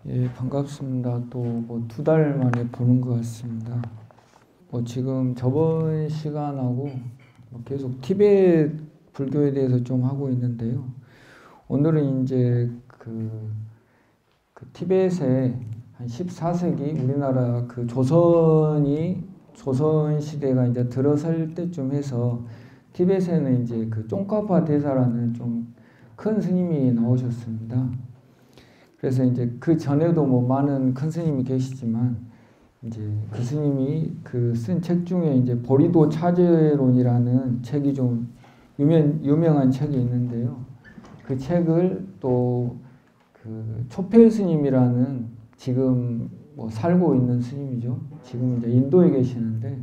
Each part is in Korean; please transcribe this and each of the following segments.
예, 반갑습니다. 또 뭐 2달 만에 보는 것 같습니다. 지금 저번 시간하고 계속 티베트 불교에 대해서 좀 하고 있는데요. 오늘은 이제 그 티베트에 한 14세기 우리나라 그 조선 시대가 이제 들어설 때쯤 해서 티베트에는 이제 그 쫑카파 대사라는 좀 큰 스님이 나오셨습니다. 그래서 이제 그 전에도 뭐 많은 큰 스님이 계시지만 이제 그 스님이 그 쓴 책 중에 이제 보리도 차제론이라는 책이 좀 유명한 책이 있는데요. 그 책을 또 그 초펠 스님이라는 지금 뭐 살고 있는 스님이죠. 지금 이제 인도에 계시는데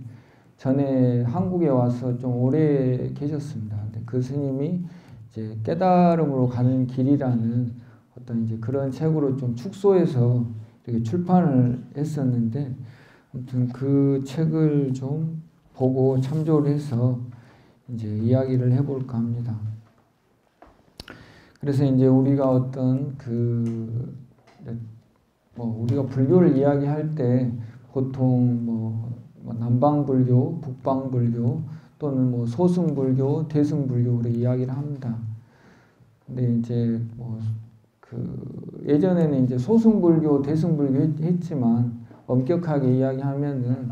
전에 한국에 와서 좀 오래 계셨습니다. 근데 그 스님이 이제 깨달음으로 가는 길이라는 어떤 이제 그런 책으로 좀 축소해서 이렇게 출판을 했었는데, 아무튼 그 책을 좀 보고 참조를 해서 이제 이야기를 해볼까 합니다. 그래서 이제 우리가 어떤 우리가 불교를 이야기할 때 보통 남방불교, 북방불교 또는 뭐 소승불교, 대승불교 그렇게 이야기를 합니다. 근데 이제 예전에는 이제 소승불교, 대승불교 했지만 엄격하게 이야기하면은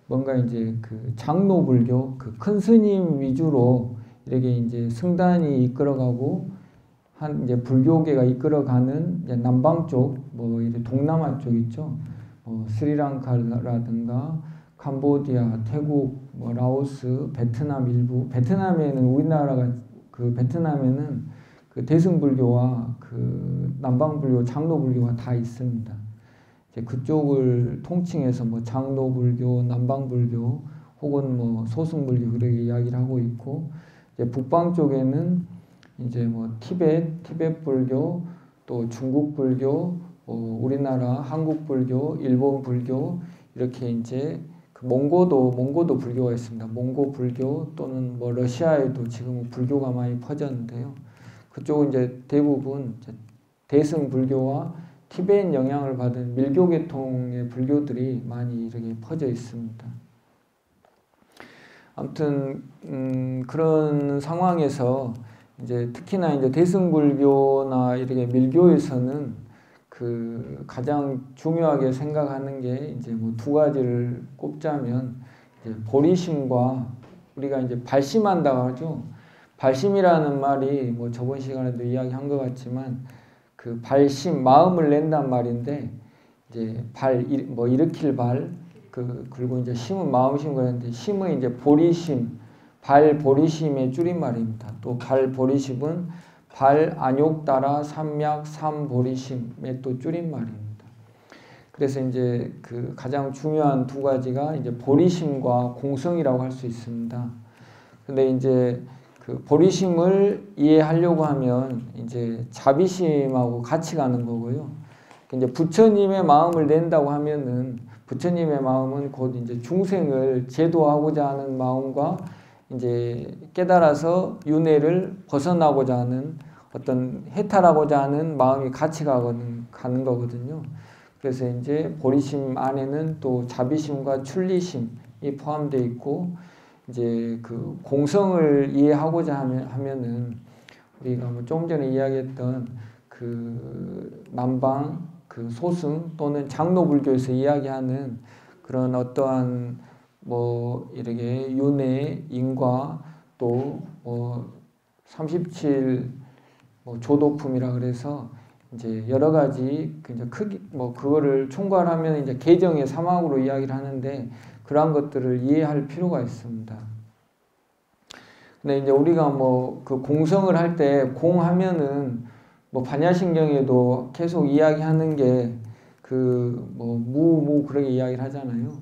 뭔가 이제 그 장로불교, 그 큰 스님 위주로 이렇게 이제 승단이 이끌어가고 한 이제 불교계가 이끌어가는 이제 남방 쪽, 이제 동남아 쪽 있죠. 스리랑카라든가 캄보디아, 태국, 라오스, 베트남 일부. 베트남에는 우리나라가 그 베트남에는 그 대승불교와 그 남방불교, 장로불교가 다 있습니다. 이제 그쪽을 통칭해서 장로불교, 남방불교 혹은 소승불교 그렇게 이야기를 하고 있고, 이제 북방 쪽에는 이제 티베트 불교, 또 중국 불교, 우리나라 한국 불교, 일본 불교 이렇게 이제 그 몽고도 불교가 있습니다. 몽고 불교 또는 러시아에도 지금 불교가 많이 퍼졌는데요. 그쪽은 이제 대부분 대승 불교와 티베트 영향을 받은 밀교 계통의 불교들이 많이 이렇게 퍼져 있습니다. 아무튼 그런 상황에서 이제 특히나 이제 대승불교나 이렇게 밀교에서는 그 가장 중요하게 생각하는 게 이제 2가지를 꼽자면 이제 보리심과 우리가 이제 발심한다고 하죠. 발심이라는 말이 저번 시간에도 이야기한 것 같지만 그 발심, 마음을 낸단 말인데 이제 일으킬 발, 그리고 이제 심은 마음심 그랬는데 심은 이제 보리심, 발보리심의 줄임말입니다. 또 발보리심은 발안욕따라 삼약 삼보리심의 또 줄임말입니다. 그래서 이제 그 가장 중요한 2가지가 이제 보리심과 공성이라고 할 수 있습니다. 근데 이제 그 보리심을 이해하려고 하면 이제 자비심하고 같이 가는 거고요. 이제 부처님의 마음을 낸다고 하면은 부처님의 마음은 곧 이제 중생을 제도하고자 하는 마음과 이제 깨달아서 윤회를 벗어나고자 하는 어떤 해탈하고자 하는 마음이 같이 가는 거거든요. 그래서 이제 보리심 안에는 또 자비심과 출리심이 포함되어 있고, 이제 그 공성을 이해하고자 하면은 우리가 조금 전에 이야기했던 그 남방, 그 소승 또는 장로불교에서 이야기하는 그런 어떠한 이렇게 윤회, 인과 또 37 조도품이라 그래서 이제 여러 가지 이제 크기 그거를 총괄하면 이제 개정의 사막으로 이야기를 하는데 그러한 것들을 이해할 필요가 있습니다. 근데 이제 우리가 그 공성을 할 때 공하면은 반야신경에도 계속 이야기하는 게 그렇게 이야기를 하잖아요.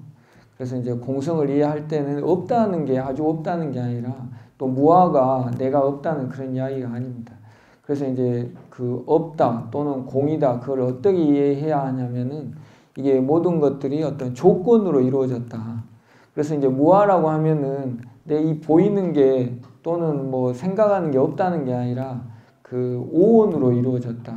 그래서 이제 공성을 이해할 때는 없다는 게 아주 없다는 게 아니라 또 무아가 내가 없다는 그런 이야기가 아닙니다. 그래서 이제 그 없다 또는 공이다 그걸 어떻게 이해해야 하냐면은 이게 모든 것들이 어떤 조건으로 이루어졌다. 그래서 이제 무아라고 하면은 내 이 보이는 게 또는 생각하는 게 없다는 게 아니라 그 오온으로 이루어졌다.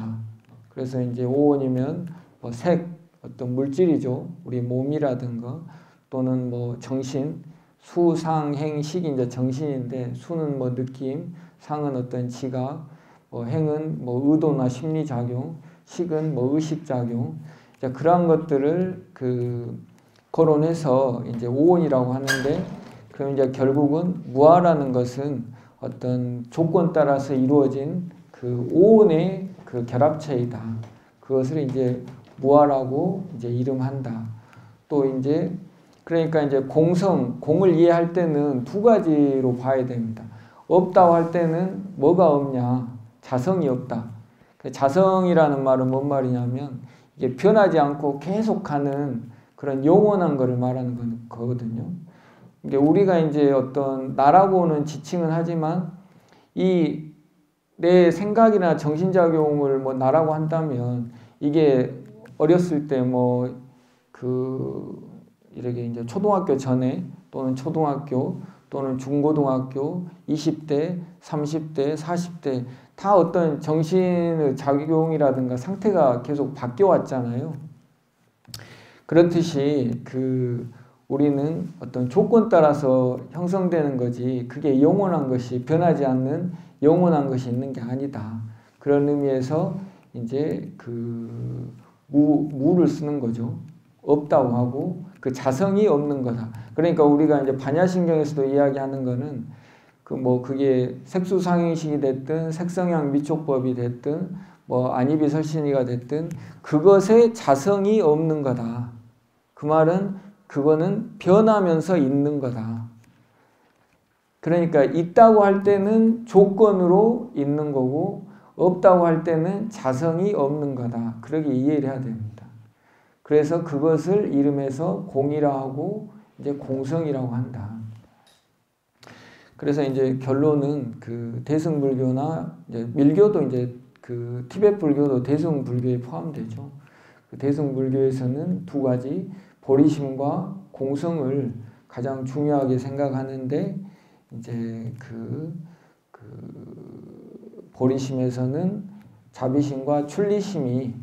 그래서 이제 오온이면 뭐 색, 어떤 물질이죠. 우리 몸이라든가 또는 뭐 정신, 수, 상, 행, 식이 이제 정신인데 수는 뭐 느낌, 상은 어떤 지각, 뭐 행은 뭐 의도나 심리작용, 식은 뭐 의식작용. 그러한 것들을 거론해서 이제 오온이라고 하는데, 그럼 이제 결국은 무아라는 것은 어떤 조건 따라서 이루어진 그 오온의 그 결합체이다. 그것을 이제 무아라고 이제 이름한다. 또 이제 그러니까 이제 공을 이해할 때는 두 가지로 봐야 됩니다. 없다고 할 때는 뭐가 없냐? 자성이 없다. 자성이라는 말은 뭔 말이냐면 이게 변하지 않고 계속하는 그런 영원한 것을 말하는 거거든요. 이게 우리가 이제 어떤 나라고는 지칭은 하지만 이 내 생각이나 정신작용을 뭐 나라고 한다면 이게 어렸을 때 이렇게 이제 초등학교 전에 또는 초등학교 또는 중고등학교 20대, 30대, 40대 다 어떤 정신의 작용이라든가 상태가 계속 바뀌어 왔잖아요. 그렇듯이 우리는 어떤 조건 따라서 형성되는 거지 그게 영원한 것이 변하지 않는 영원한 것이 있는 게 아니다. 그런 의미에서 이제 무를 쓰는 거죠. 없다고 하고 그 자성이 없는 거다. 그러니까 우리가 이제 반야신경에서도 이야기하는 거는 그게 색수상행식이 됐든 색성향 미촉법이 됐든 뭐 안이비설신이가 됐든 그것에 자성이 없는 거다. 그 말은 그거는 변하면서 있는 거다. 그러니까 있다고 할 때는 조건으로 있는 거고 없다고 할 때는 자성이 없는 거다. 그렇게 이해를 해야 됩니다. 그래서 그것을 이름해서 공이라 하고 이제 공성이라고 한다. 그래서 이제 결론은 대승불교나 이제 밀교도 이제 티베트 불교도 대승불교에 포함되죠. 대승불교에서는 두 가지 보리심과 공성을 가장 중요하게 생각하는데 이제 보리심에서는 자비심과 출리심이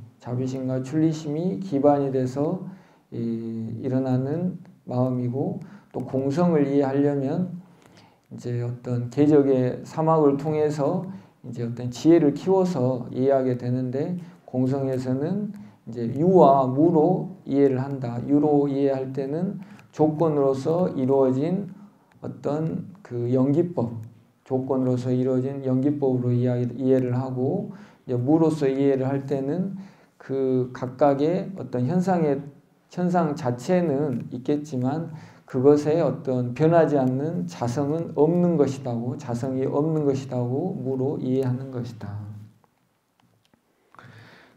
기반이 돼서 일어나는 마음이고 또 공성을 이해하려면 이제 어떤 개적의 사막을 통해서 이제 어떤 지혜를 키워서 이해하게 되는데 공성에서는 이제 유와 무로 이해를 한다. 유로 이해할 때는 조건으로서 이루어진 어떤 연기법, 조건으로서 이루어진 연기법으로 이해를 하고 이제 무로서 이해를 할 때는 각각의 어떤 현상 자체는 있겠지만 그것에 어떤 변하지 않는 자성은 없는 것이다고 자성이 없는 것이다고 무로 이해하는 것이다.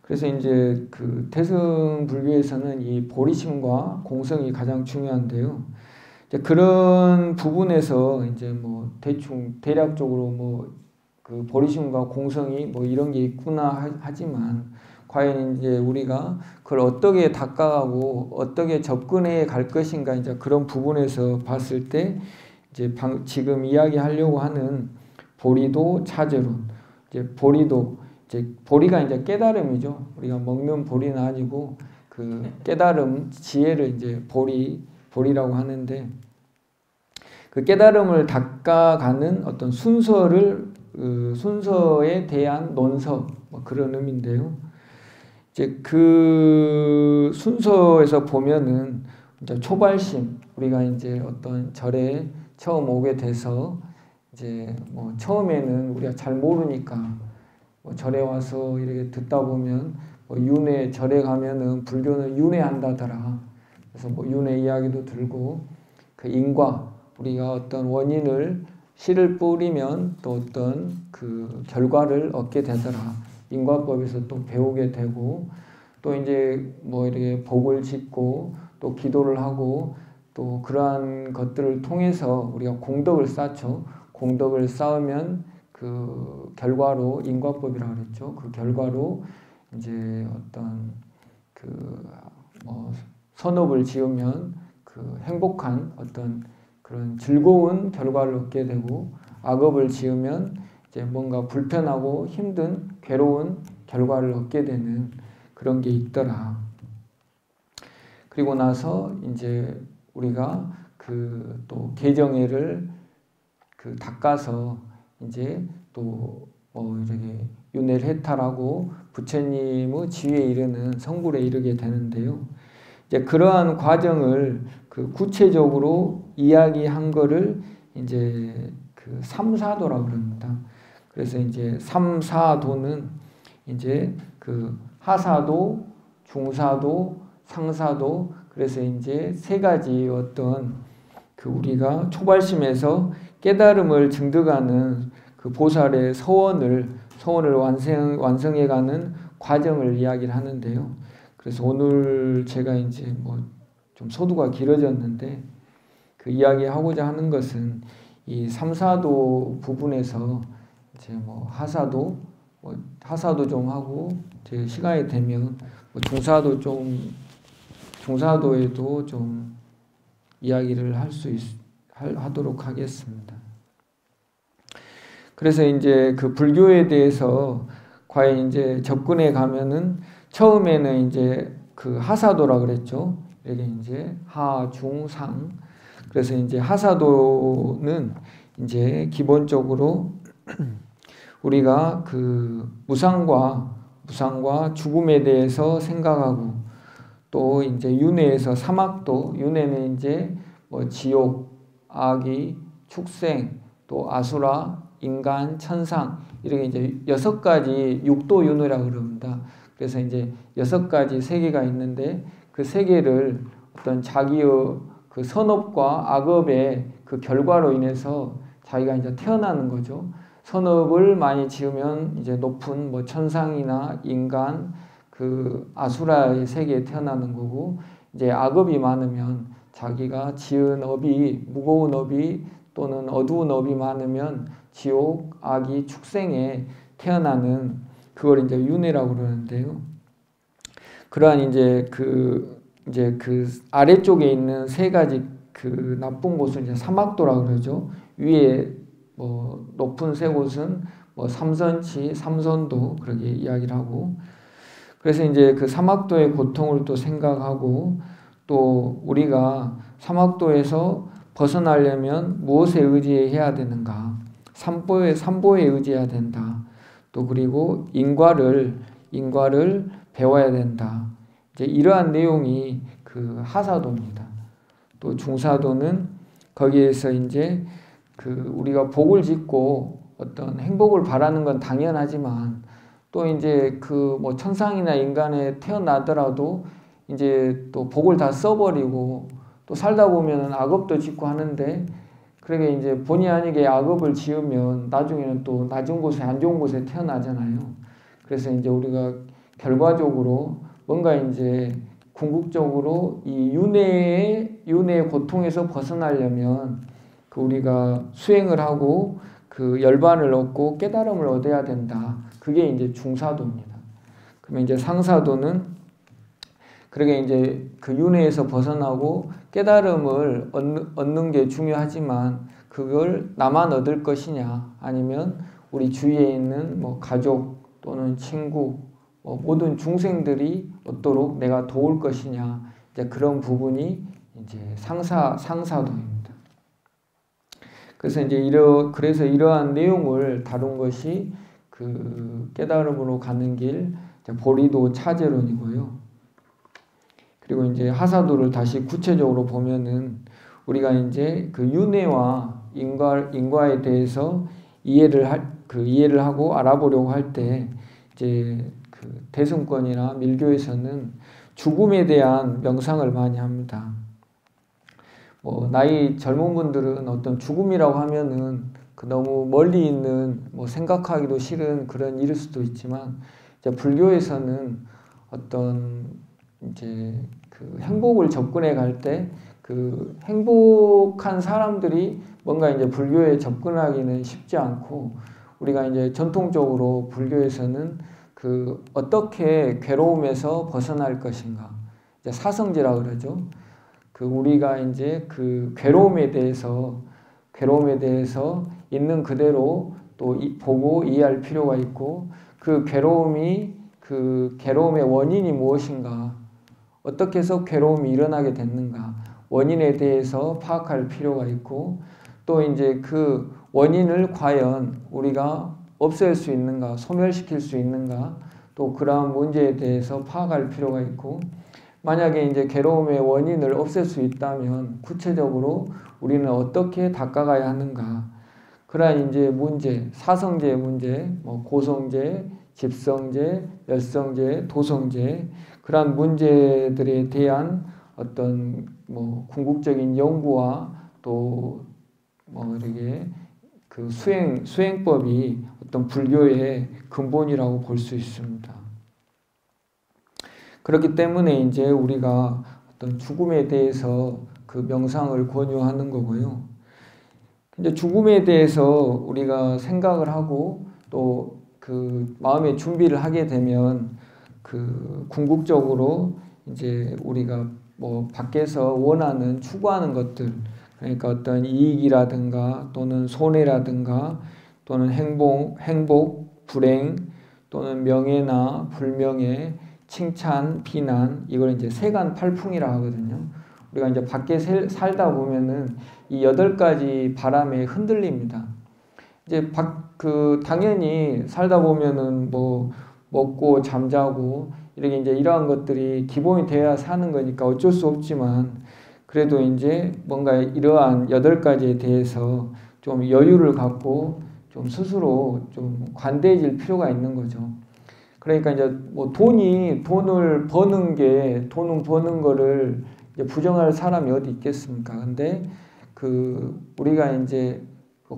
그래서 이제 태승 불교에서는 이 보리심과 공성이 가장 중요한데요. 이제 그런 부분에서 이제 대충 대략적으로 보리심과 공성이 이런 게 있구나 하지만 과연 이제 우리가 그걸 어떻게 닦아가고 어떻게 접근해 갈 것인가 이제 그런 부분에서 봤을 때 이제 지금 이야기하려고 하는 보리도 차제론 보리가 이제 깨달음이죠. 우리가 먹는 보리는 아니고 깨달음 지혜를 이제 보리라고 하는데 그 깨달음을 닦아가는 어떤 순서에 대한 논서 그런 의미인데요. 이제 순서에서 보면은 이제 초발심 우리가 이제 어떤 절에 처음 오게 돼서 이제 처음에는 우리가 잘 모르니까 절에 와서 이렇게 듣다 보면 윤회 절에 가면은 불교는 윤회한다더라. 그래서 윤회 이야기도 들고 인과 우리가 어떤 원인을 씨를 뿌리면 또 어떤 결과를 얻게 되더라. 인과법에서 또 배우게 되고 또 이제 이렇게 복을 짓고 또 기도를 하고 또 그러한 것들을 통해서 우리가 공덕을 쌓죠. 공덕을 쌓으면 결과로 인과법이라고 그랬죠. 그 결과로 이제 어떤 선업을 지으면 행복한 어떤 그런 즐거운 결과를 얻게 되고 악업을 지으면 이제 뭔가 불편하고 힘든 괴로운 결과를 얻게 되는 그런 게 있더라. 그리고 나서 이제 우리가 그 또 개정회를 그 닦아서 이제 또 이렇게 윤회를 해탈하고 부처님의 지위에 이르는 성불에 이르게 되는데요. 이제 그러한 과정을 그 구체적으로 이야기한 거를 이제 그 삼사도라고 그럽니다. 그래서 이제 삼사도는 이제 그 하사도, 중사도, 상사도, 그래서 이제 세 가지 어떤 그 우리가 초발심에서 깨달음을 증득하는 그 보살의 서원을 완성해가는 과정을 이야기를 하는데요. 그래서 오늘 제가 이제 뭐 좀 소두가 길어졌는데 그 이야기하고자 하는 것은 이 삼사도 부분에서 이제 뭐 하사도 좀 하고 제 시간이 되면 뭐 중사도에도 좀 이야기를 하도록 하겠습니다. 그래서 이제 그 불교에 대해서 과연 이제 접근해 가면은 처음에는 이제 그 하사도라 그랬죠. 여기 이제 하, 중, 상. 그래서 이제 하사도는 이제 기본적으로 우리가 그 무상과 죽음에 대해서 생각하고 또 이제 윤회에서 사막도, 윤회는 이제 뭐 지옥, 아기, 축생, 또 아수라, 인간, 천상 이렇게 이제 6가지 육도 윤회라고 그럽니다. 그래서 이제 6가지 세계가 있는데 그 세계를 어떤 자기의 그 선업과 악업의 그 결과로 인해서 자기가 이제 태어나는 거죠. 선업을 많이 지으면 이제 높은 뭐 천상이나 인간, 그 아수라의 세계에 태어나는 거고, 이제 악업이 많으면 자기가 지은 업이 무거운 업이 또는 어두운 업이 많으면 지옥, 악이, 축생에 태어나는 그걸 이제 윤회라고 그러는데요. 그러한 이제 그 아래쪽에 있는 3가지 그 나쁜 곳을 이제 사막도라고 그러죠. 위에 뭐 높은 3곳은 뭐 삼선치, 삼선도 그렇게 이야기를 하고, 그래서 이제 그 사막도의 고통을 또 생각하고, 또 우리가 사막도에서 벗어나려면 무엇에 의지해야 되는가? 삼보에 의지해야 된다. 또 그리고 인과를 배워야 된다. 이제 이러한 내용이 그 하사도입니다. 또 중사도는 거기에서 이제 그 우리가 복을 짓고 어떤 행복을 바라는 건 당연하지만 또 이제 그 뭐 천상이나 인간에 태어나더라도 이제 또 복을 다 써버리고 또 살다 보면은 악업도 짓고 하는데, 그러게 이제 본의 아니게 악업을 지으면 나중에는 또 낮은 곳에 안 좋은 곳에 태어나잖아요. 그래서 이제 우리가 결과적으로 뭔가 이제 궁극적으로 이 윤회의 고통에서 벗어나려면 그 우리가 수행을 하고 그 열반을 얻고 깨달음을 얻어야 된다. 그게 이제 중사도입니다. 그러면 이제 상사도는 그러게 이제 그 윤회에서 벗어나고 깨달음을 얻는 게 중요하지만 그걸 나만 얻을 것이냐, 아니면 우리 주위에 있는 뭐 가족 또는 친구, 뭐 모든 중생들이 얻도록 내가 도울 것이냐, 이제 그런 부분이 이제 상사도입니다. 그래서 이제 이러한 내용을 다룬 것이 그 깨달음으로 가는 길 보리도 차제론이고요. 그리고 이제 하사도를 다시 구체적으로 보면은 우리가 이제 그 윤회와 인과에 대해서 이해를 하고 알아보려고 할 때 이제 그 대승권이나 밀교에서는 죽음에 대한 명상을 많이 합니다. 뭐 나이 젊은 분들은 어떤 죽음이라고 하면은 그 너무 멀리 있는 뭐 생각하기도 싫은 그런 일일 수도 있지만, 이제 불교에서는 어떤 이제 그 행복을 접근해 갈 때 그 행복한 사람들이 뭔가 이제 불교에 접근하기는 쉽지 않고, 우리가 이제 전통적으로 불교에서는 그 어떻게 괴로움에서 벗어날 것인가, 이제 사성지라 그러죠. 그 우리가 이제 그 괴로움에 대해서 있는 그대로 또 보고 이해할 필요가 있고, 그 괴로움의 원인이 무엇인가, 어떻게 해서 괴로움이 일어나게 됐는가, 원인에 대해서 파악할 필요가 있고, 또 이제 그 원인을 과연 우리가 없앨 수 있는가, 소멸시킬 수 있는가, 또 그러한 문제에 대해서 파악할 필요가 있고, 만약에 이제 괴로움의 원인을 없앨 수 있다면 구체적으로 우리는 어떻게 닦아가야 하는가, 그러한 이제 문제, 사성제 문제, 뭐 고성제, 집성제, 열성제, 도성제, 그러한 문제들에 대한 어떤 뭐 궁극적인 연구와 또 뭐 이렇게 그 수행법이 어떤 불교의 근본이라고 볼 수 있습니다. 그렇기 때문에 이제 우리가 어떤 죽음에 대해서 그 명상을 권유하는 거고요. 이제 죽음에 대해서 우리가 생각을 하고 또 그 마음의 준비를 하게 되면 그 궁극적으로 이제 우리가 뭐 밖에서 원하는 추구하는 것들, 그러니까 어떤 이익이라든가 또는 손해라든가 또는 행복, 불행 또는 명예나 불명예, 칭찬, 비난, 이걸 이제 세간팔풍이라 하거든요. 우리가 이제 밖에 살다 보면은 이 8가지 바람에 흔들립니다. 이제 당연히 살다 보면은 뭐 먹고 잠자고 이렇게 이제 이러한 것들이 기본이 돼야 사는 거니까 어쩔 수 없지만, 그래도 이제 뭔가 이러한 8가지에 대해서 좀 여유를 갖고 좀 스스로 좀 관대해질 필요가 있는 거죠. 그러니까 이제 뭐 돈을 버는 거를 이제 부정할 사람이 어디 있겠습니까? 근데 우리가 이제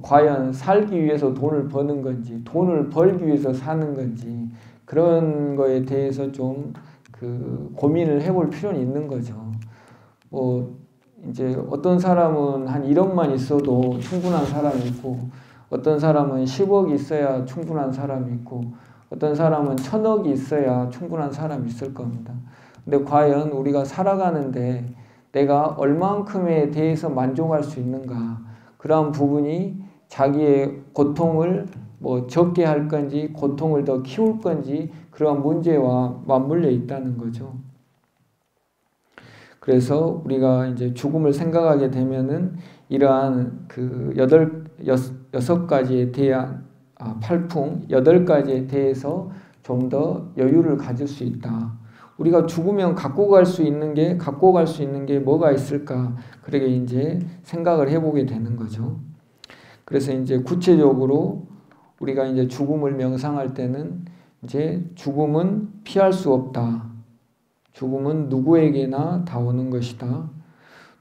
과연 살기 위해서 돈을 버는 건지, 돈을 벌기 위해서 사는 건지, 그런 거에 대해서 좀 고민을 해볼 필요는 있는 거죠. 뭐 이제 어떤 사람은 한 1억만 있어도 충분한 사람이 있고, 어떤 사람은 10억이 있어야 충분한 사람이 있고, 어떤 사람은 1000억이 있어야 충분한 사람이 있을 겁니다. 근데 과연 우리가 살아가는데 내가 얼만큼에 대해서 만족할 수 있는가, 그러한 부분이 자기의 고통을 뭐 적게 할 건지 고통을 더 키울 건지 그러한 문제와 맞물려 있다는 거죠. 그래서 우리가 이제 죽음을 생각하게 되면은 이러한 그 6가지에 대한 팔풍 8가지에 대해서 좀 더 여유를 가질 수 있다. 우리가 죽으면 갖고 갈 수 있는 게 뭐가 있을까? 그렇게 이제 생각을 해보게 되는 거죠. 그래서 이제 구체적으로 우리가 이제 죽음을 명상할 때는 이제 죽음은 피할 수 없다. 죽음은 누구에게나 다 오는 것이다.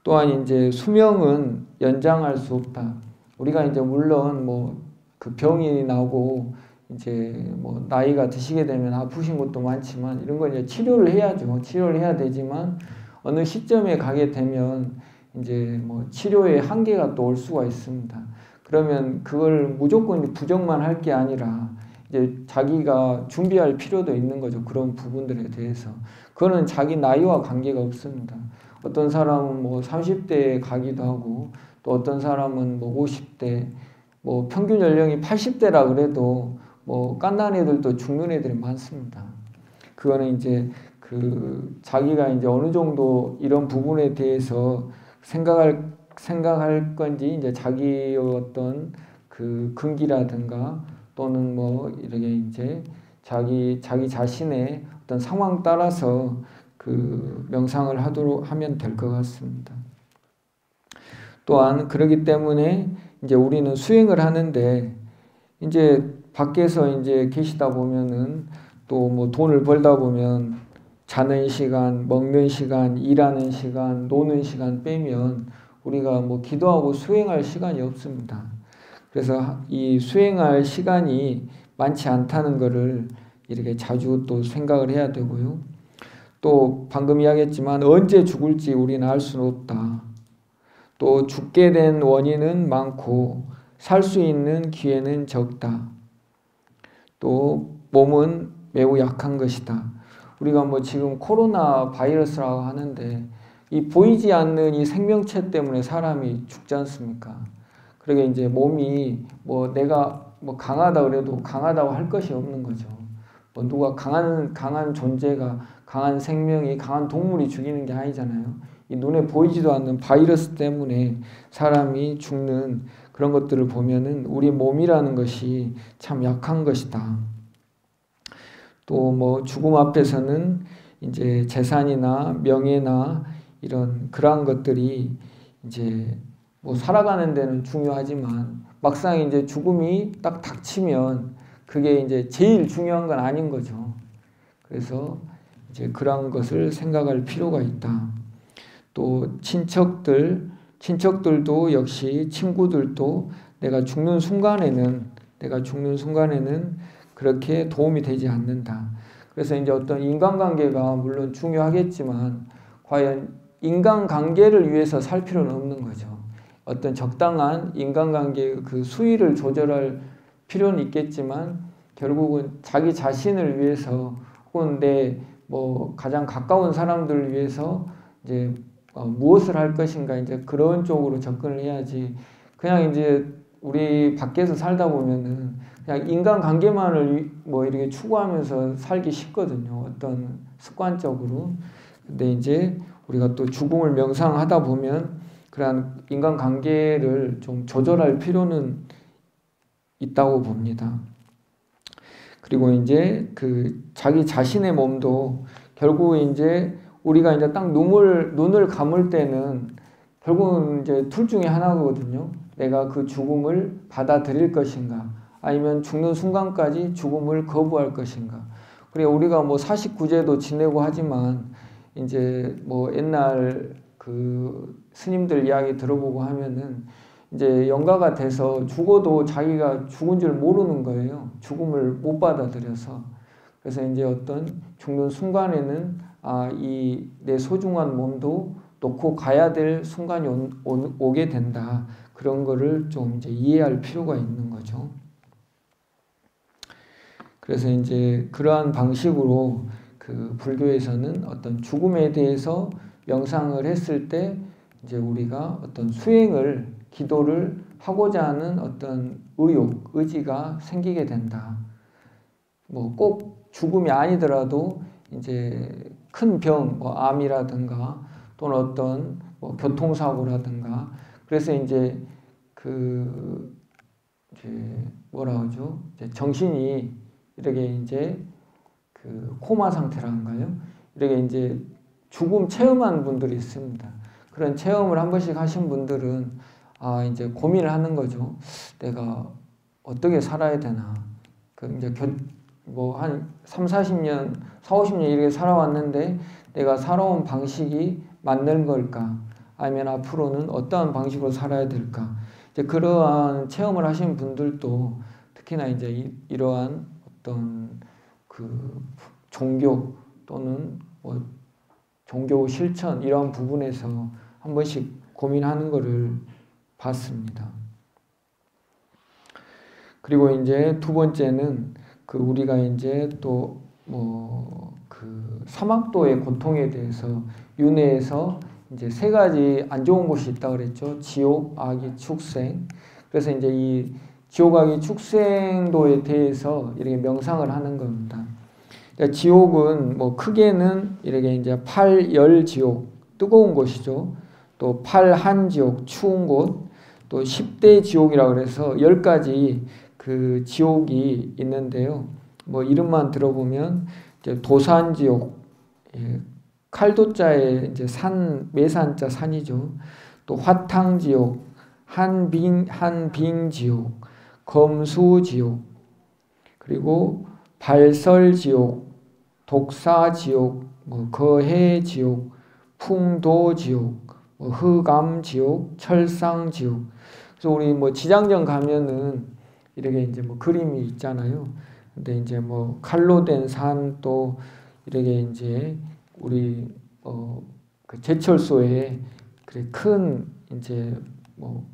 또한 이제 수명은 연장할 수 없다. 우리가 이제 물론 뭐 그 병이 나고 이제 뭐 나이가 드시게 되면 아프신 것도 많지만 이런 걸 이제 치료를 해야죠. 치료를 해야 되지만 어느 시점에 가게 되면 이제 뭐 치료의 한계가 또 올 수가 있습니다. 그러면 그걸 무조건 부정만 할 게 아니라 이제 자기가 준비할 필요도 있는 거죠. 그런 부분들에 대해서. 그거는 자기 나이와 관계가 없습니다. 어떤 사람은 뭐 30대에 가기도 하고 또 어떤 사람은 뭐 50대, 뭐 평균 연령이 80대라 그래도 뭐 깐난 애들도 죽는 애들이 많습니다. 그거는 이제 자기가 이제 어느 정도 이런 부분에 대해서 생각할 건지 이제 자기의 어떤 그 근기라든가 또는 뭐 이렇게 이제 자기 자신의 어떤 상황 따라서 그 명상을 하면 될 것 같습니다. 또한 그렇기 때문에 이제 우리는 수행을 하는데 이제 밖에서 이제 계시다 보면은 또 뭐 돈을 벌다 보면 자는 시간, 먹는 시간, 일하는 시간, 노는 시간 빼면 우리가 뭐 기도하고 수행할 시간이 없습니다. 그래서 이 수행할 시간이 많지 않다는 것을 이렇게 자주 또 생각을 해야 되고요. 또 방금 이야기했지만 언제 죽을지 우리는 알 수는 없다. 또 죽게 된 원인은 많고 살 수 있는 기회는 적다. 또 몸은 매우 약한 것이다. 우리가 뭐 지금 코로나 바이러스라고 하는데 이 보이지 않는 이 생명체 때문에 사람이 죽지 않습니까? 그러게 이제 몸이 뭐 내가 뭐 강하다 그래도 강하다고 할 것이 없는 거죠. 뭐 누가 강한 존재가 강한 생명이 강한 동물이 죽이는 게 아니잖아요. 이 눈에 보이지도 않는 바이러스 때문에 사람이 죽는 그런 것들을 보면은 우리 몸이라는 것이 참 약한 것이다. 또 뭐 죽음 앞에서는 이제 재산이나 명예나 이런 그러한 것들이 이제 뭐 살아가는 데는 중요하지만 막상 이제 죽음이 딱 닥치면 그게 이제 제일 중요한 건 아닌 거죠. 그래서 이제 그런 것을 생각할 필요가 있다. 또 친척들도 역시 친구들도 내가 죽는 순간에는 그렇게 도움이 되지 않는다. 그래서 이제 어떤 인간관계가 물론 중요하겠지만 과연 인간관계를 위해서 살 필요는 없는 거죠. 어떤 적당한 인간관계의 그 수위를 조절할 필요는 있겠지만 결국은 자기 자신을 위해서 혹은 내 뭐 가장 가까운 사람들을 위해서 이제 무엇을 할 것인가 이제 그런 쪽으로 접근을 해야지 그냥 이제 우리 밖에서 살다 보면은 그냥 인간관계만을 뭐 이렇게 추구하면서 살기 쉽거든요. 어떤 습관적으로. 근데 이제 우리가 또 죽음을 명상하다 보면 그러한 인간관계를 좀 조절할 필요는 있다고 봅니다. 그리고 이제 그 자기 자신의 몸도 결국 이제 우리가 이제 딱 눈을 감을 때는 결국은 이제 둘 중에 하나거든요. 내가 그 죽음을 받아들일 것인가, 아니면 죽는 순간까지 죽음을 거부할 것인가. 그리고 우리가 뭐 49제도 지내고 하지만 이제 뭐 옛날 그 스님들 이야기 들어보고 하면은 이제 영가가 돼서 죽어도 자기가 죽은 줄 모르는 거예요. 죽음을 못 받아들여서. 그래서 이제 어떤 죽는 순간에는 이 내 소중한 몸도 놓고 가야 될 순간이 오게 된다. 그런 거를 좀 이제 이해할 필요가 있는 거죠. 그래서 이제 그러한 방식으로 그 불교에서는 어떤 죽음에 대해서 명상을 했을 때 이제 우리가 어떤 기도를 하고자 하는 어떤 의지가 생기게 된다. 뭐 꼭 죽음이 아니더라도 이제 큰 병, 뭐 암이라든가 또는 어떤 뭐 교통사고라든가 그래서 이제 뭐라 하죠? 이제 정신이 이렇게 이제 그 코마 상태란가요? 이렇게 이제 죽음 체험한 분들이 있습니다. 그런 체험을 한 번씩 하신 분들은 이제 고민을 하는 거죠. 내가 어떻게 살아야 되나. 그 이제 뭐 한 3, 40년, 4, 50년 이렇게 살아왔는데 내가 살아온 방식이 맞는 걸까? 아니면 앞으로는 어떠한 방식으로 살아야 될까? 이제 그러한 체험을 하신 분들도 특히나 이제 이러한 어떤 그 종교 또는 뭐 종교 실천 이러한 부분에서 한 번씩 고민하는 것을 봤습니다. 그리고 이제 두 번째는 그 우리가 이제 또 뭐 그 사막도의 고통에 대해서 윤회에서 이제 세 가지 안 좋은 곳이 있다고 그랬죠. 지옥, 악이, 축생. 그래서 이제 이 지옥, 악이, 축생도에 대해서 이렇게 명상을 하는 겁니다. 그러니까 지옥은 뭐 크게는 이렇게 이제 팔열지옥, 뜨거운 곳이죠. 또 팔한지옥, 추운 곳. 또 10대 지옥이라고 그래서 10가지 그 지옥이 있는데요. 뭐 이름만 들어보면 이제 도산지옥, 칼도자에 이제 매산자 산이죠. 또 화탕지옥, 한빙지옥, 검수지옥, 그리고 발설지옥, 독사지옥, 뭐 거해지옥, 풍도지옥, 뭐 흑암지옥, 철상지옥. 그래서 우리 뭐 지장전 가면은 이렇게 이제 뭐 그림이 있잖아요. 근데 이제 뭐 칼로 된 산 또 이렇게 이제 우리 그 제철소에 그래 큰 이제 뭐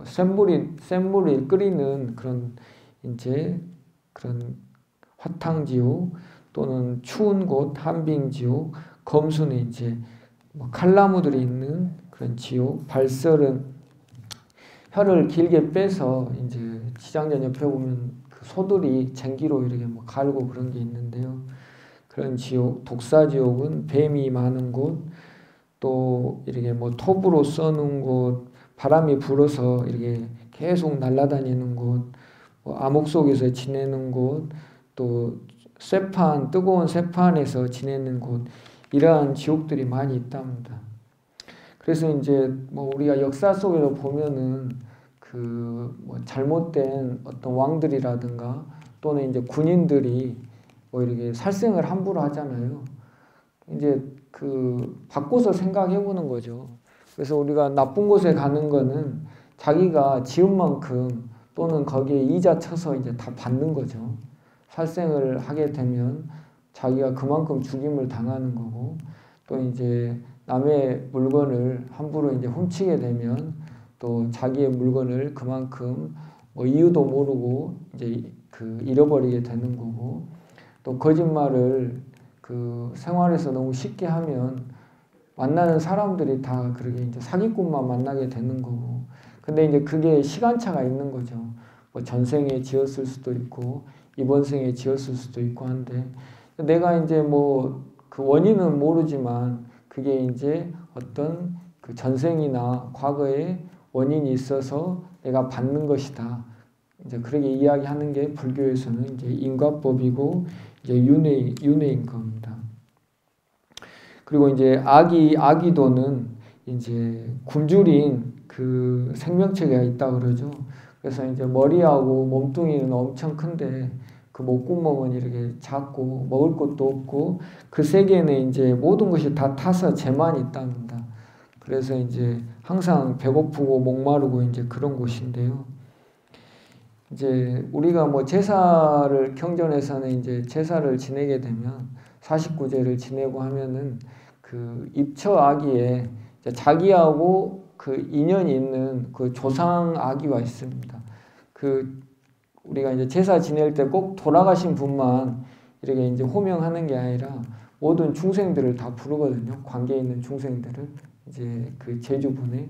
센물이 끓이는 그런 이제 그런 화탕지옥 또는 추운 곳 한빙지옥, 검수는 이제 뭐 칼나무들이 있는 그런 지옥, 발설은 혀를 길게 빼서 이제 지장전 옆에 보면 그 소들이 쟁기로 이렇게 뭐 갈고 그런 게 있는데요. 그런 지옥, 독사지옥은 뱀이 많은 곳, 또 이렇게 뭐 톱으로 써놓은 곳, 바람이 불어서 이렇게 계속 날아다니는 곳, 뭐 암흑 속에서 지내는 곳, 또 쇠판, 뜨거운 쇠판에서 지내는 곳, 이러한 지옥들이 많이 있답니다. 그래서 이제 뭐 우리가 역사 속에서 보면은 그 뭐 잘못된 어떤 왕들이라든가 또는 이제 군인들이 뭐 이렇게 살생을 함부로 하잖아요. 이제 그 바꿔서 생각해 보는 거죠. 그래서 우리가 나쁜 곳에 가는 거는 자기가 지은 만큼 또는 거기에 이자 쳐서 이제 다 받는 거죠. 살생을 하게 되면 자기가 그만큼 죽임을 당하는 거고, 또 이제 남의 물건을 함부로 이제 훔치게 되면 또 자기의 물건을 그만큼 뭐 이유도 모르고 이제 그 잃어버리게 되는 거고, 또 거짓말을 그 생활에서 너무 쉽게 하면 만나는 사람들이 다 그렇게 이제 사기꾼만 만나게 되는 거고, 근데 이제 그게 시간차가 있는 거죠. 뭐 전생에 지었을 수도 있고 이번 생에 지었을 수도 있고 한데, 내가 이제 뭐 그 원인은 모르지만 그게 이제 어떤 그 전생이나 과거에 원인이 있어서 내가 받는 것이다. 이제 그렇게 이야기하는 게 불교에서는 이제 인과법이고 이제 윤회인 겁니다. 그리고 이제 아기도는 이제 굶주린 그 생명체가 있다 그러죠. 그래서 이제 머리하고 몸뚱이는 엄청 큰데 그 목구멍은 이렇게 작고 먹을 것도 없고 그 세계는 이제 모든 것이 다 타서 쟤만 있답니다. 그래서 이제 항상 배고프고 목마르고 이제 그런 곳인데요. 이제 우리가 뭐 제사를 경전에서는 이제 제사를 지내게 되면 49제를 지내고 하면은 그 입처 아기에 자기하고 그 인연이 있는 그 조상 아기가 있습니다. 그 우리가 이제 제사 지낼 때 꼭 돌아가신 분만 이렇게 이제 호명하는 게 아니라 모든 중생들을 다 부르거든요. 관계 있는 중생들을 이제 그 제주분에.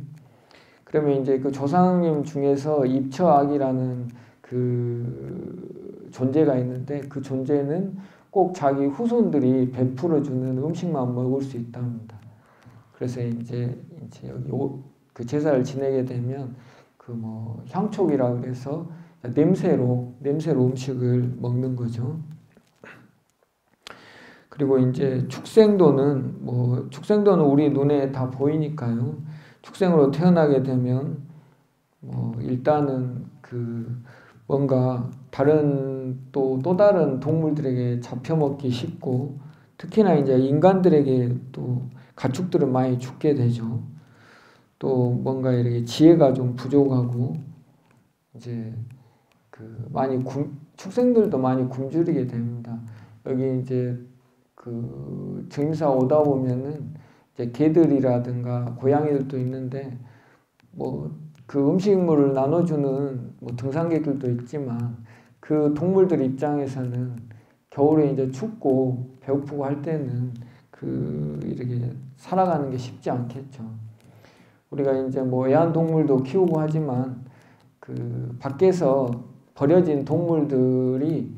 그러면 이제 그 조상님 중에서 입처악이라는 그 존재가 있는데 그 존재는 꼭 자기 후손들이 베풀어주는 음식만 먹을 수 있답니다. 그래서 이제 여기 그 제사를 지내게 되면 그 뭐 향촉이라 그래서 냄새로 음식을 먹는 거죠. 그리고 이제 축생도는 우리 눈에 다 보이니까요. 축생으로 태어나게 되면 일단은 그 뭔가 다른 또 다른 동물들에게 잡혀먹기 쉽고, 특히나 이제 인간들에게 또 가축들은 많이 죽게 되죠. 또 뭔가 이렇게 지혜가 좀 부족하고 이제 그 축생들도 많이 굶주리게 됩니다. 여기 이제 그 증사 오다 보면은 이제 개들이라든가 고양이들도 있는데 뭐 그 음식물을 나눠주는 뭐 등산객들도 있지만 그 동물들 입장에서는 겨울에 이제 춥고 배고프고 할 때는 그 이렇게 살아가는 게 쉽지 않겠죠. 우리가 이제 뭐 애완동물도 키우고 하지만 그 밖에서 버려진 동물들이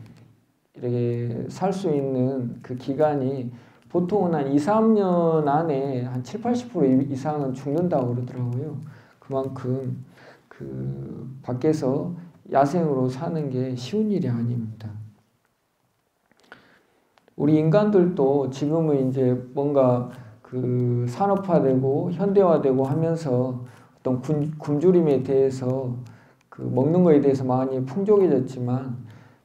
이렇게 살 수 있는 그 기간이 보통은 한 2, 3년 안에 한 7, 80% 이상은 죽는다고 그러더라고요. 그만큼 그 밖에서 야생으로 사는 게 쉬운 일이 아닙니다. 우리 인간들도 지금은 이제 뭔가 그 산업화되고 현대화되고 하면서 어떤 굶주림에 대해서 그 먹는 거에 대해서 많이 풍족해졌지만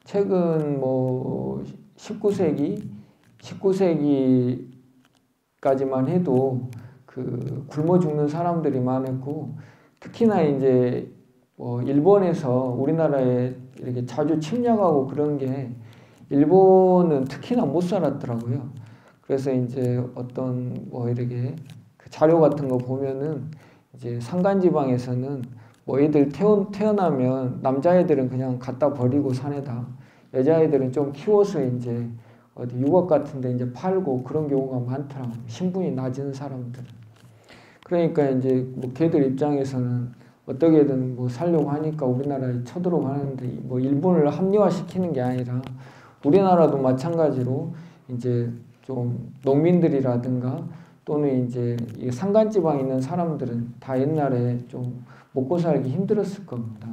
최근 뭐 19세기까지만 해도 그 굶어 죽는 사람들이 많았고, 특히나 이제 뭐 일본에서 우리나라에 이렇게 자주 침략하고 그런 게 일본은 특히나 못 살았더라고요. 그래서 이제 어떤 뭐 이렇게 그 자료 같은 거 보면은 이제 산간지방에서는 뭐 애들 태어나면 남자애들은 그냥 갖다 버리고 산에다, 여자애들은 좀 키워서 이제 어디 유학 같은 데 이제 팔고 그런 경우가 많더라고요. 신분이 낮은 사람들. 그러니까 이제 뭐 걔들 입장에서는 어떻게든 뭐 살려고 하니까 우리나라에 쳐들어가는데 뭐 일본을 합리화시키는 게 아니라 우리나라도 마찬가지로 이제 좀 농민들이라든가 또는 이제 이 산간지방에 있는 사람들은 다 옛날에 좀 먹고 살기 힘들었을 겁니다.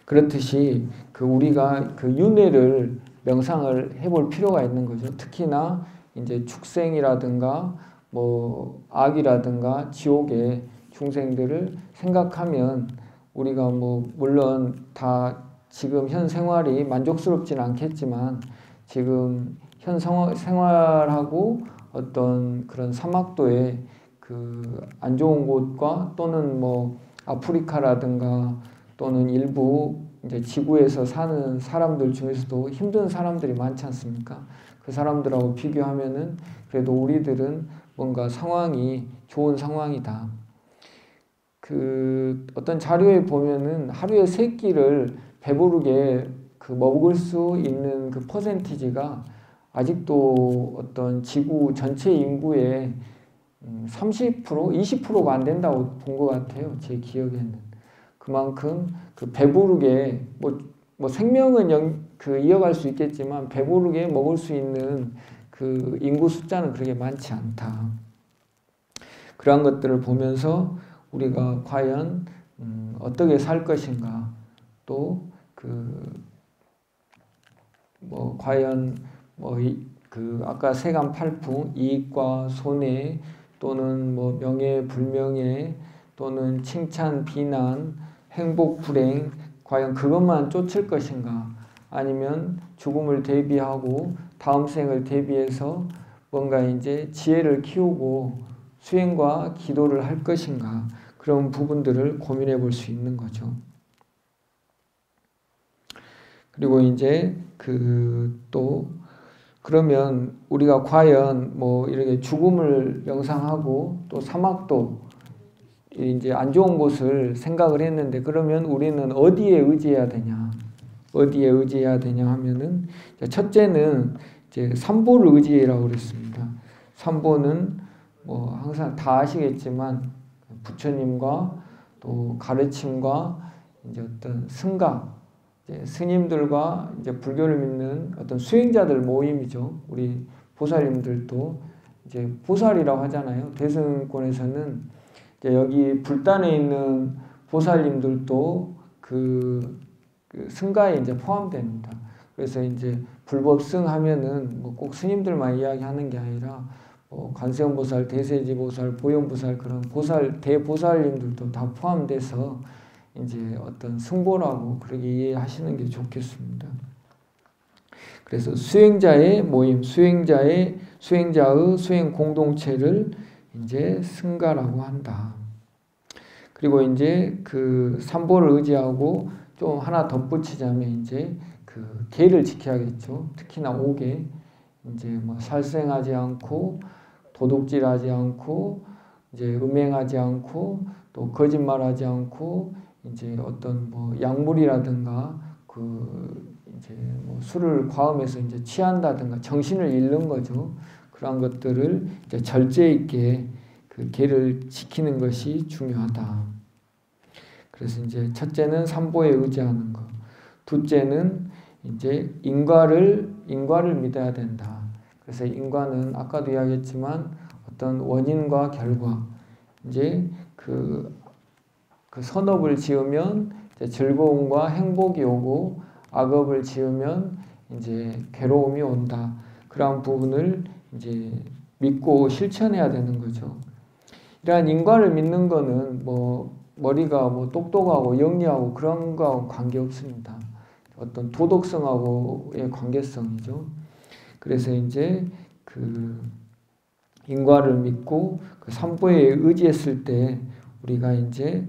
그렇듯이 그 우리가 그 윤회를 명상을 해볼 필요가 있는 거죠. 특히나 이제 축생이라든가 뭐 악이라든가 지옥의 중생들을 생각하면 우리가 뭐 물론 다 지금 현 생활이 만족스럽지는 않겠지만 지금 현 생활하고 어떤 그런 사막도의 그 안 좋은 곳과 또는 뭐 아프리카라든가 또는 일부 이제 지구에서 사는 사람들 중에서도 힘든 사람들이 많지 않습니까? 그 사람들하고 비교하면은 그래도 우리들은 뭔가 상황이 좋은 상황이다. 그 어떤 자료에 보면은 하루에 3끼를 배부르게 그 먹을 수 있는 그 퍼센티지가 아직도 어떤 지구 전체 인구의 30%, 20%가 안 된다고 본 것 같아요. 제 기억에는. 그만큼 그 배부르게 뭐 생명은 그 이어갈 수 있겠지만 배부르게 먹을 수 있는 그 인구 숫자는 그렇게 많지 않다. 그러한 것들을 보면서 우리가 과연 어떻게 살 것인가, 또 뭐 과연 뭐 그 아까 세간팔부 이익과 손해 또는 뭐 명예 불명예 또는 칭찬 비난 행복 불행 과연 그것만 쫓을 것인가, 아니면 죽음을 대비하고 다음 생을 대비해서 뭔가 이제 지혜를 키우고 수행과 기도를 할 것인가, 그런 부분들을 고민해 볼 수 있는 거죠. 그리고 이제 또 그러면 우리가 과연 뭐 이렇게 죽음을 명상하고 또 사막도 이제 안 좋은 곳을 생각을 했는데, 그러면 우리는 어디에 의지해야 되냐? 어디에 의지해야 되냐 하면은 첫째는 이제 삼보를 의지해라고 그랬습니다. 삼보는 뭐 항상 다 아시겠지만 부처님과 또 가르침과 이제 어떤 승가, 이제 스님들과 이제 불교를 믿는 어떤 수행자들 모임이죠. 우리 보살님들도 이제 보살이라고 하잖아요. 대승권에서는 이제 여기 불단에 있는 보살님들도 그 승가에 이제 포함됩니다. 그래서 이제 불법승 하면은 뭐 꼭 스님들만 이야기하는 게 아니라 뭐 관세음보살, 대세지보살, 보현보살 그런 보살 대보살님들도 다 포함돼서 이제 어떤 승보라고 그렇게 이해하시는 게 좋겠습니다. 그래서 수행자의 모임, 수행자의 수행 공동체를 이제 승가라고 한다. 그리고 이제 그 삼보를 의지하고 좀 하나 덧붙이자면 이제 그 계를 지켜야겠죠. 특히나 5계. 이제 뭐 살생하지 않고 도둑질하지 않고 이제 음행하지 않고 또 거짓말하지 않고 이제 어떤 뭐 약물이라든가 그 이제 뭐 술을 과음해서 이제 취한다든가 정신을 잃는 거죠. 그러한 것들을 이제 절제 있게 그 계를 지키는 것이 중요하다. 그래서 이제 첫째는 삼보에 의지하는 것, 둘째는 이제 인과를 믿어야 된다. 그래서 인과는 아까도 이야기했지만 어떤 원인과 결과, 이제 그 선업을 지으면 이제 즐거움과 행복이 오고 악업을 지으면 이제 괴로움이 온다. 그러한 부분을 이제 믿고 실천해야 되는 거죠. 이러한 인과를 믿는 거는 뭐 머리가 뭐 똑똑하고 영리하고 그런 거하고 관계없습니다. 어떤 도덕성하고의 관계성이죠. 그래서 이제 그 인과를 믿고 그 삼보에 의지했을 때 우리가 이제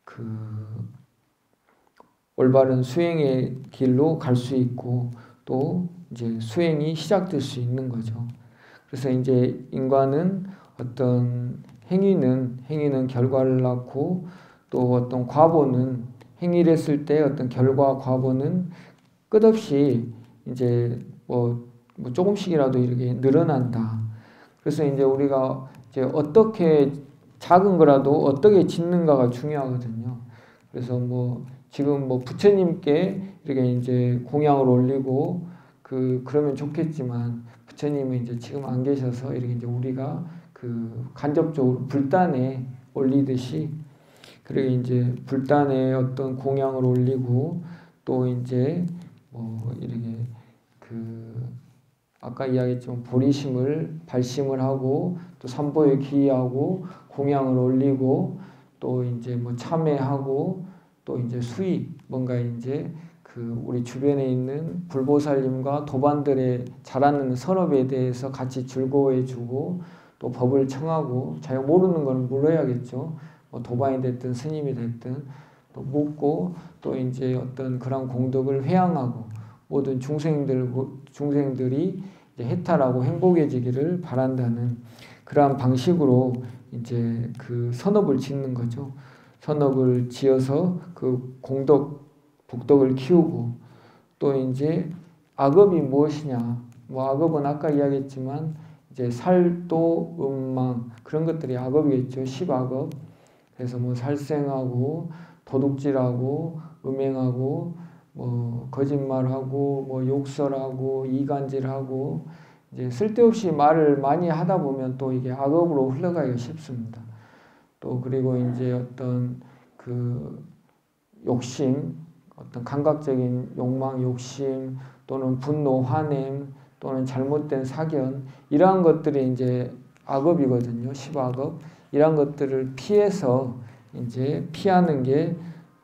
그 올바른 수행의 길로 갈 수 있고 또 이제 수행이 시작될 수 있는 거죠. 그래서 이제 인과는 어떤 행위는 결과를 낳고 또 어떤 과보는 행위를 했을 때 어떤 결과 과보는 끝없이 이제 뭐 조금씩이라도 이렇게 늘어난다. 그래서 이제 우리가 이제 어떻게 작은 거라도 어떻게 짓는가가 중요하거든요. 그래서 뭐 지금 뭐 부처님께 이렇게 이제 공양을 올리고 그러면 좋겠지만 부처님은 이제 지금 안 계셔서 이렇게 이제 우리가 간접적으로 불단에 올리듯이 그리고 이제 불단에 어떤 공양을 올리고 또 이제 뭐 이렇게 아까 이야기했지만 보리심을 발심을 하고 또 삼보에 기하고 공양을 올리고 또 이제 뭐 참회하고 또 이제 수의 뭔가 이제 우리 주변에 있는 불보살님과 도반들의 잘하는 선업에 대해서 같이 즐거워해주고 또 법을 청하고 자기가 모르는 거는 물어야겠죠. 뭐 도반이 됐든 스님이 됐든 또 묻고 또 이제 어떤 그런 공덕을 회양하고 모든 중생들이 이제 해탈하고 행복해지기를 바란다는 그러한 방식으로 이제 선업을 짓는 거죠. 선업을 지어서 복덕을 키우고 또 이제 악업이 무엇이냐? 뭐 악업은 아까 이야기했지만 이제 살도, 음망 그런 것들이 악업이겠죠. 10악업. 그래서 뭐 살생하고 도둑질하고 음행하고 뭐 거짓말하고 뭐 욕설하고 이간질하고 이제 쓸데없이 말을 많이 하다 보면 또 이게 악업으로 흘러가기가 쉽습니다. 또 그리고 이제 어떤 욕심, 어떤 감각적인 욕망, 욕심 또는 분노, 화냄 또는 잘못된 사견 이러한 것들이 이제 악업이거든요. 10악업. 이러한 것들을 피해서 이제 피하는 게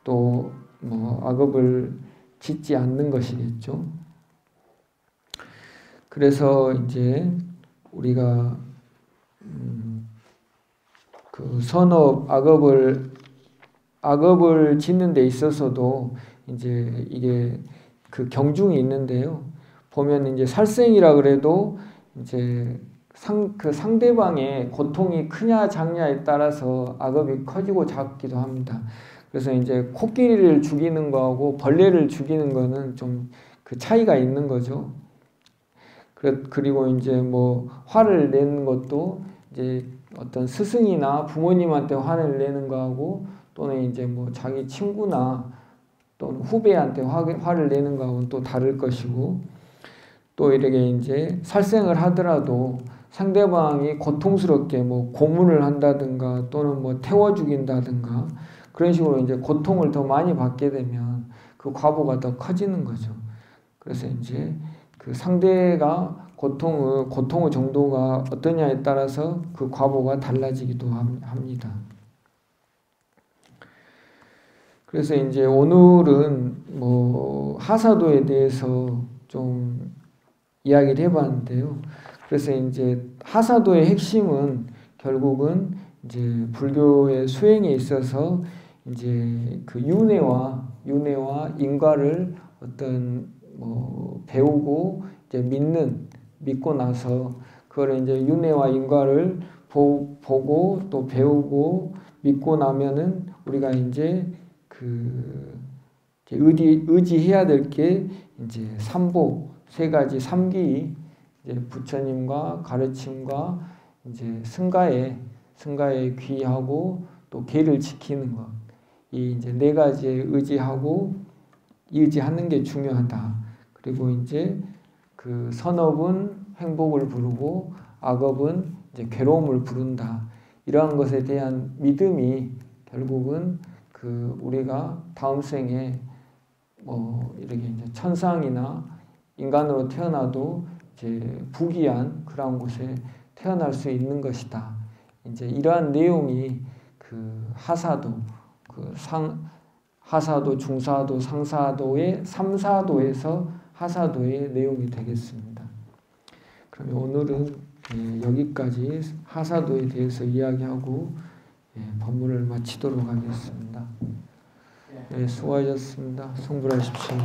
또 뭐 악업을 짓지 않는 것이겠죠. 그래서 이제 우리가 선업 악업을 짓는 데 있어서도 이제 이게 경중이 있는데요. 보면 이제 살생이라 그래도 이제 상대방의 고통이 크냐 작냐에 따라서 악업이 커지고 작기도 합니다. 그래서 이제 코끼리를 죽이는 거하고 벌레를 죽이는 거는 좀 차이가 있는 거죠. 그리고 이제 뭐 화를 내는 것도 이제 어떤 스승이나 부모님한테 화를 내는 거하고 또는 이제 뭐 자기 친구나 또는 후배한테 화를 내는 거하고는 또 다를 것이고 또 이렇게 이제 살생을 하더라도 상대방이 고통스럽게 뭐 고문을 한다든가 또는 뭐 태워 죽인다든가 그런 식으로 이제 고통을 더 많이 받게 되면 그 과보가 더 커지는 거죠. 그래서 이제 상대가 고통의 정도가 어떠냐에 따라서 그 과보가 달라지기도 합니다. 그래서 이제 오늘은 뭐 하사도에 대해서 좀 이야기를 해봤는데요. 그래서 이제 하사도의 핵심은 결국은 이제 불교의 수행에 있어서 이제 윤회와 인과를 어떤 뭐 배우고 이제 믿고 나서 그걸 이제 윤회와 인과를 보고 또 배우고 믿고 나면은 우리가 이제 의지해야 될 게 이제 삼보 세 가지 삼기 이제 부처님과 가르침과 이제 승가에 귀하고 또 계를 지키는 것. 이 이제 네 가지에 의지하는 게 중요하다. 그리고 이제 선업은 행복을 부르고 악업은 이제 괴로움을 부른다. 이러한 것에 대한 믿음이 결국은 우리가 다음 생에 뭐 이렇게 이제 천상이나 인간으로 태어나도 이제 부귀한 그런 곳에 태어날 수 있는 것이다. 이제 이러한 내용이 하사도, 하사도, 중사도, 상사도의 3사도에서 하사도의 내용이 되겠습니다. 그러면 오늘은 여기까지 하사도에 대해서 이야기하고 법문을 마치도록 하겠습니다. 수고하셨습니다. 성불하십시오.